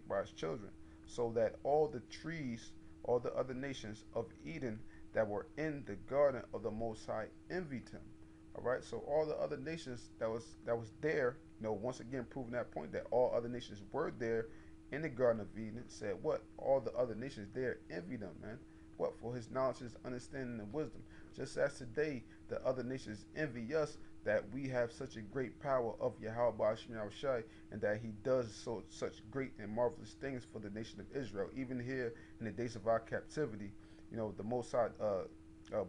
by his children, so that all the trees, all the other nations of Eden that were in the garden of the Most High envied him. All right, so all the other nations that was there, once again proving that point that all other nations were there in the Garden of Eden, said what? All the other nations there envied him, man. What? For his knowledge, his understanding, and wisdom. Just as today the other nations envy us that we have such a great power of Yahweh Shai, and that he does such great and marvelous things for the nation of Israel. Even here in the days of our captivity, the Most High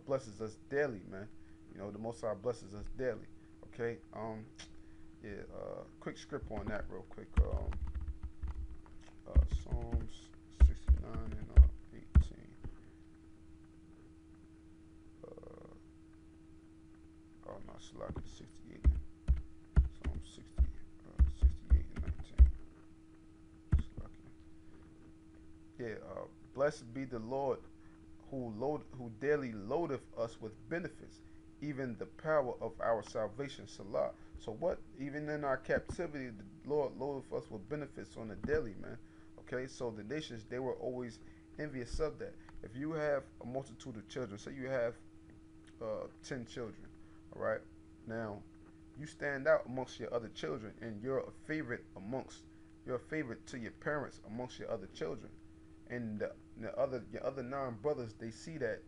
blesses us daily, man. The Most High blesses us daily. Okay. Yeah. Quick script on that, real quick. Psalms 69 and 18. Oh no, salachya 68. Psalm 68 and 19. Salachya. Yeah. Blessed be the Lord who daily loadeth us with benefits, even the power of our salvation. Salah. So what? Even in our captivity, the Lord loadeth us with benefits on the daily, man. Okay, so the nations, they were always envious of that. If you have a multitude of children, say you have 10 children, all right? Now, you stand out amongst your other children, and you're a favorite to your parents amongst your other children. And your other 9 brothers, they see that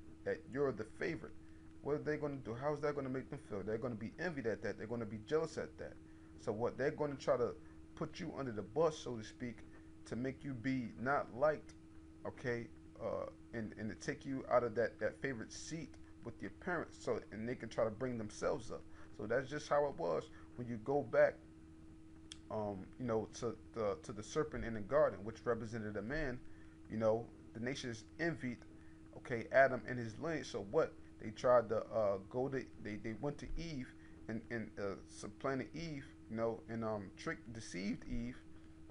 you're the favorite. What are they going to do? How's that going to make them feel? They're going to be envied at that. They're going to be jealous at that. So what? They're going to try to put you under the bus, so to speak, to make you be not liked, okay, and to take you out of that favorite seat with your parents, so and they can try to bring themselves up. So that's just how it was when you go back, to the serpent in the garden, which represented a man. The nations envied, okay, Adam and his lineage. So what? They tried to they went to Eve and supplanted Eve, and deceived Eve,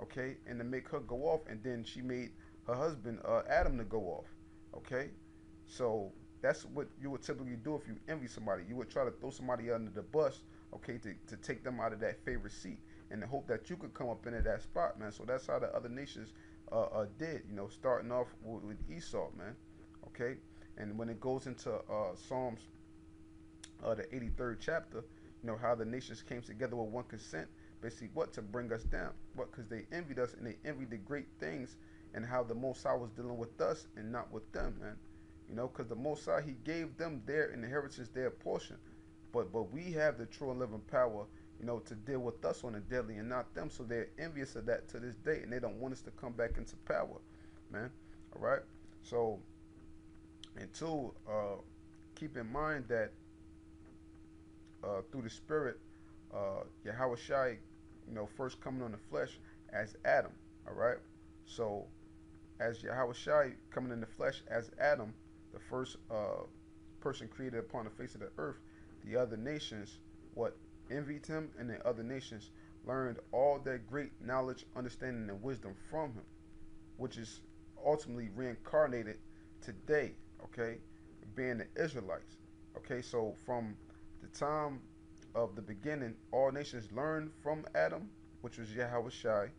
okay, and to make her go off, and then she made her husband Adam to go off, okay. So that's what you would typically do if you envy somebody. You would try to throw somebody under the bus, okay, to take them out of that favorite seat, and to hope that you could come up into that spot, man. So that's how the other nations did, starting off with Esau, man, okay. And when it goes into Psalms, the 83rd chapter, how the nations came together with one consent, basically what? To bring us down. What? Because they envied us, and they envied the great things, and how the Most High was dealing with us and not with them, man. Because the Most High, he gave them their inheritance, their portion. But we have the true and living power, to deal with us on a daily and not them. So they're envious of that to this day, and they don't want us to come back into power, man. All right. So, and two, keep in mind that through the Spirit, Yahweh Shai, first coming on the flesh as Adam. All right. So, as Yahweh Shai coming in the flesh as Adam, the first person created upon the face of the earth, the other nations, what? Envied him, and the other nations learned all that great knowledge, understanding, and wisdom from him, which is ultimately reincarnated today, okay, being the Israelites. Okay, so from the time of the beginning, all nations learned from Adam, which was Yahweh Shai,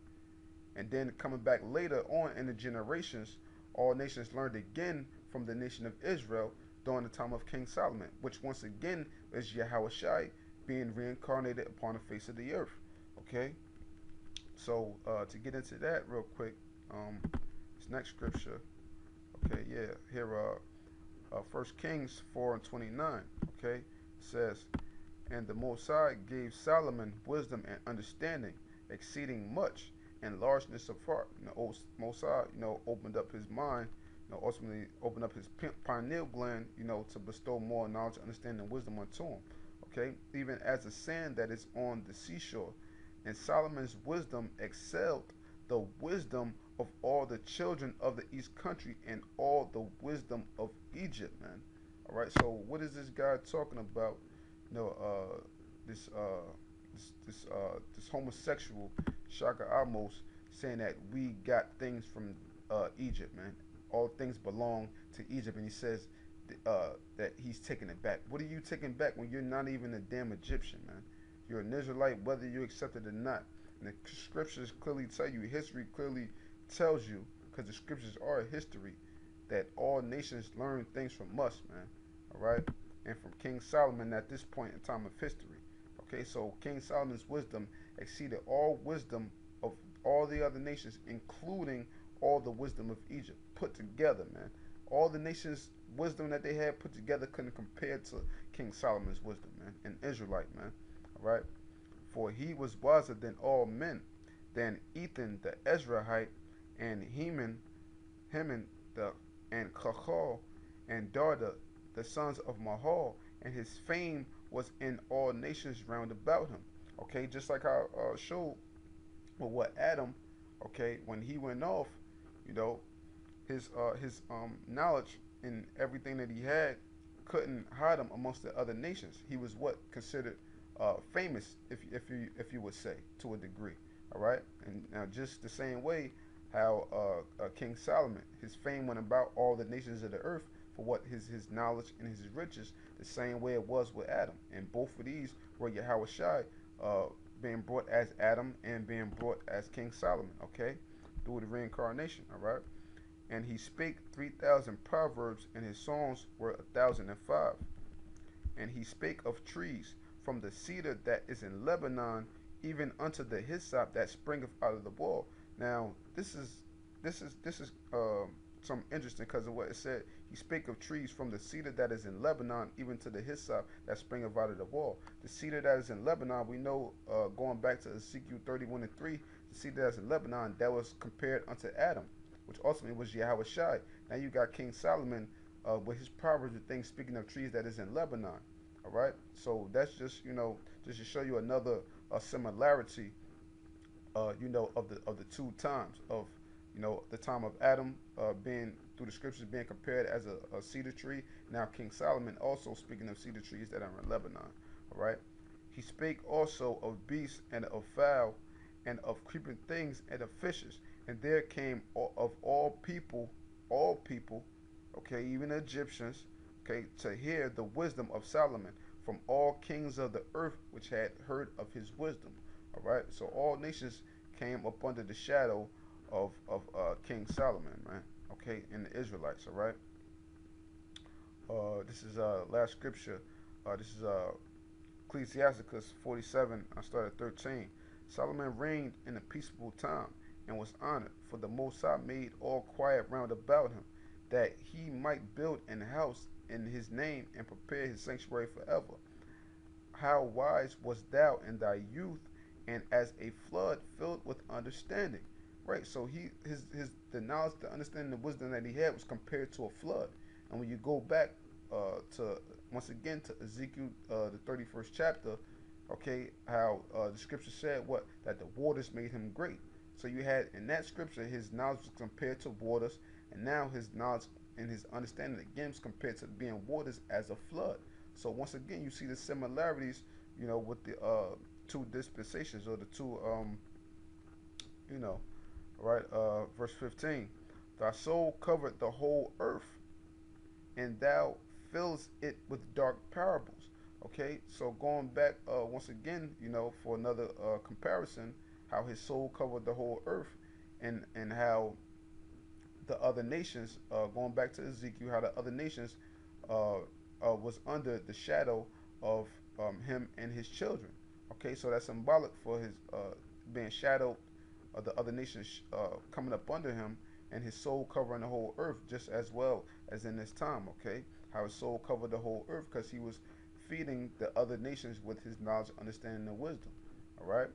and then coming back later on in the generations, all nations learned again from the nation of Israel during the time of King Solomon, which once again is Yahweh Shai being reincarnated upon the face of the earth. Okay, so to get into that real quick, this next scripture, okay, yeah, here 1 Kings 4:29, okay, says, and the Most High gave Solomon wisdom and understanding, exceeding much, and largeness of heart. Most High, opened up his mind, ultimately opened up his pineal gland, to bestow more knowledge, understanding, and wisdom unto him. Okay, even as the sand that is on the seashore. And Solomon's wisdom excelled the wisdom of all the children of the east country and all the wisdom of Egypt, man. All right, so what is this guy talking about? This this homosexual Shaka Amos saying that we got things from Egypt, man. All things belong to Egypt, and he says that he's taking it back. What are you taking back when you're not even a damn Egyptian, man? You're an Israelite, whether you accept it or not. And the scriptures clearly tell you, history clearly tells you, because the scriptures are a history, that all nations learn things from us, man. All right, and from King Solomon at this point in time of history. Okay, so King Solomon's wisdom exceeded all wisdom of all the other nations, including all the wisdom of Egypt put together, man. All the nations' wisdom that they had put together couldn't compare to King Solomon's wisdom, man. An Israelite, man. All right, for he was wiser than all men, than Ethan the Ezrahite, and Heman the and Chachal, and Darda the sons of Mahal, and his fame was in all nations round about him. Okay, just like I showed with what Adam, okay, when he went off, you know, his knowledge and everything that he had couldn't hide him amongst the other nations. He was what considered famous, if you would say, to a degree. All right, and now just the same way how King Solomon, his fame went about all the nations of the earth for what his knowledge and his riches, the same way it was with Adam. And both of these were Yahweh Shai, being brought as Adam and being brought as King Solomon, okay, through the reincarnation, all right. And he spake 3,000 proverbs, and his songs were 1,005. And he spake of trees, from the cedar that is in Lebanon, even unto the hyssop that springeth out of the wall. Now, this is some interesting because of what it said. He spake of trees from the cedar that is in Lebanon, even to the hyssop that springeth out of the wall. The cedar that is in Lebanon, we know, going back to Ezekiel 31:3, the cedar that is in Lebanon, that was compared unto Adam, which ultimately was Yahweh Shai. Now you got King Solomon with his proverbs and things speaking of trees that is in Lebanon. All right, so that's just just to show you another similarity, of the two times of the time of Adam being through the scriptures being compared as a cedar tree. Now King Solomon also speaking of cedar trees that are in Lebanon. All right, he spake also of beasts and of fowl and of creeping things and of fishes, and there came of all people, okay, even the Egyptians, okay, to hear the wisdom of Solomon from all kings of the earth which had heard of his wisdom. All right, so all nations came up under the shadow of King Solomon, man. Okay, and the Israelites. All right. This is last scripture. This is Ecclesiasticus 47. I started 13. Solomon reigned in a peaceable time and was honored, for the Most High made all quiet round about him, that he might build an house in his name and prepare his sanctuary forever. How wise wast thou in thy youth, and as a flood filled with understanding. Right, so the knowledge, the understanding, the wisdom that he had was compared to a flood. And when you go back to once again to Ezekiel the 31st chapter, okay, how the scripture said what, that the waters made him great. So you had in that scripture his knowledge was compared to waters, and now his knowledge and his understanding again is compared to being waters as a flood. So once again you see the similarities, with the two dispensations, or the two right, verse 15. Thy soul covered the whole earth, and thou fillest it with dark parables. Okay, so going back once again, for another comparison, how his soul covered the whole earth, and how the other nations, going back to Ezekiel, how the other nations was under the shadow of him and his children. Okay, so that's symbolic for his being shadowed, the other nations coming up under him, and his soul covering the whole earth, just as well as in this time. Okay, how his soul covered the whole earth because he was feeding the other nations with his knowledge, understanding, and wisdom. All right.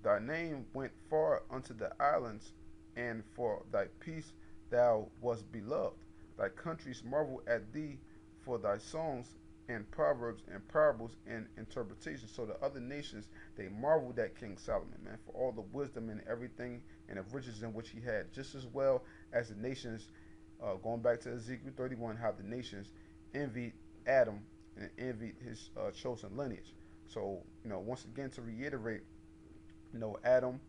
Thy name went far unto the islands, and for thy peace thou wast beloved. Thy countries marvel at thee for thy songs and proverbs and parables and interpretations. So the other nations, they marveled at King Solomon, man, for all the wisdom and everything and the riches in which he had, just as well as the nations, going back to Ezekiel 31, how the nations envied Adam and envied his chosen lineage. So, once again, to reiterate, Adam,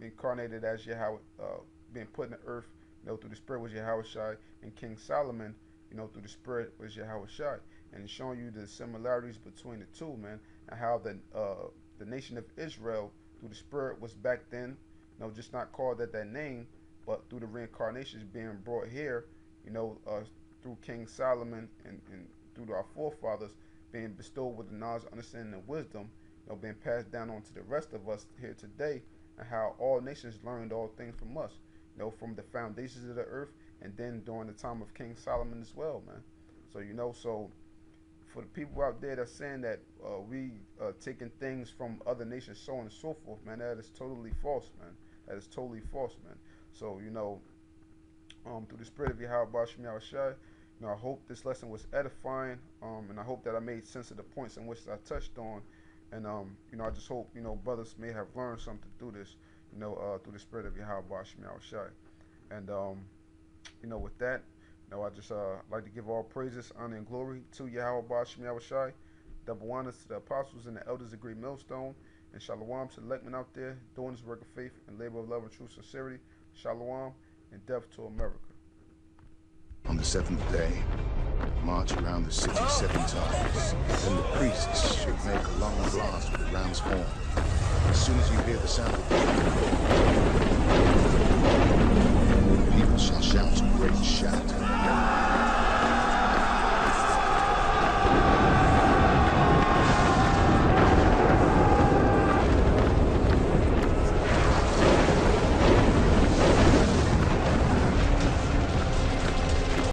incarnated as Yahweh, being put in the earth, through the spirit was Yahweh Shai, and King Solomon, through the spirit was Yahweh Shai, and showing you the similarities between the two, man, and how the nation of Israel through the spirit was back then, just not called at that name, but through the reincarnations being brought here, through King Solomon and through our forefathers being bestowed with the knowledge, understanding, and wisdom, being passed down on to the rest of us here today, and how all nations learned all things from us, from the foundations of the earth, and then during the time of King Solomon as well, man. So, so for the people out there that's saying that we taking things from other nations, so on and so forth, man, that is totally false, man. That is totally false, man. So, through the spirit of Yahweh Bashim Yahushai, I hope this lesson was edifying, and I hope that I made sense of the points in which I touched on, and I just hope brothers may have learned something through this, through the spirit of Yahweh Bashim Yahushai, and with that, I just like to give all praises, honor, and glory to Yahweh Bashim Yahushai, double honors to the apostles and the elders of Great Millstone, and shalom to the electmen out there doing this work of faith and labor of love and true sincerity. Shalom and death to America. On the seventh day, march around the city 7 times. Then the priests should make a long blast with the ram's horn. As soon as you hear the sound of the